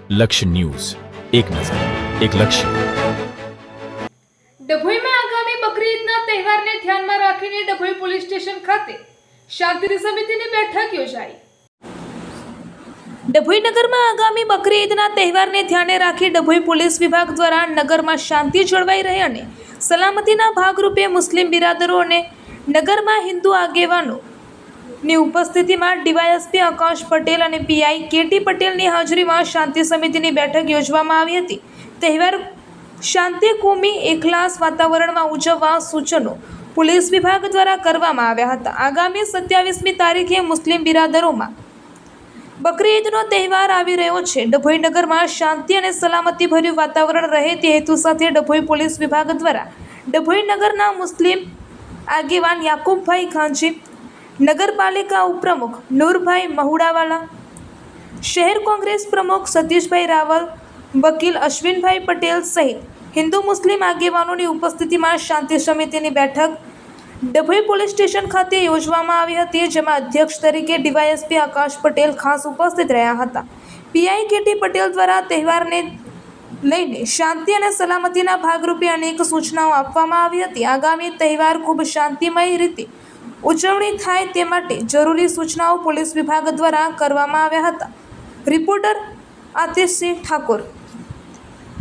લક્ષ્ય ન્યૂઝ, એક નજર, એક લક્ષ્ય. ડભોઈમાં આગામી બકરી ઈદના તહેવારને ધ્યાનમાં રાખીને ડભોઈ પોલીસ સ્ટેશન ખાતે શાંતિ સમિતિની બેઠક યોજાઈ. ડભોઈ નગરમાં આગામી બકરી ઈદના તહેવારને ધ્યાને રાખી ડભોઈ પોલીસ વિભાગ દ્વારા નગરમાં શાંતિ જળવાઈ રહે અને સલામતીના ભાગરૂપે મુસ્લિમ બિરાદરો અને નગરમાં હિન્દુ આગેવાનોની ઉપસ્થિતિમાં ડીવાયએસપી આકાશ પટેલ અને પીઆઈ કેટી પટેલની હાજરીમાં શાંતિ સમિતિની બેઠક યોજવામાં આવી હતી. તહેવાર શાંતિ કોમી એકલાસ વાતાવરણમાં ઉજવવા સૂચનો પોલીસ વિભાગ દ્વારા કરવામાં આવ્યા હતા. આગામી 27મી તારીખે મુસ્લિમ બિરાદરોમાં બકરી ઈદનો તહેવાર આવી રહ્યો છે. ડભોઈ નગરમાં શાંતિ અને સલામતી ભર્યું વાતાવરણ રહે તે હેતુ સાથે ડભોઈ પોલીસ વિભાગ દ્વારા ડભોઈ નગરના મુસ્લિમ આગેવાન યાકુબભાઈ ખાંજી, નગરપાલિકા ઉપપ્રમુખ નૂરભાઈ મહુડાવાલા, શહેર કોંગ્રેસ પ્રમુખ સતીશભાઈ રાવલ, વકીલ અશ્વિનભાઈ પટેલ સહિત હિન્દુ મુસ્લિમ આગેવાનોની ઉપસ્થિતિમાં શાંતિ સમિતિની બેઠક ડભોઈ પોલીસ સ્ટેશન ખાતે યોજવામાં આવી હતી, જેમાં અધ્યક્ષ તરીકે ડીવાયએસપી આકાશ પટેલ ખાસ ઉપસ્થિત રહ્યા હતા. પીઆઈ કેટી પટેલ દ્વારા તહેવારને લઈને શાંતિ અને સલામતીના ભાગરૂપે અનેક સૂચનાઓ આપવામાં આવી હતી. આગામી તહેવાર ખૂબ શાંતિમય રીતે ઉજવણી થાય તે માટે જરૂરી સૂચનાઓ પોલીસ વિભાગ દ્વારા કરવામાં આવ્યા હતા. રિપોર્ટર આતિશસિંહ ઠાકોર.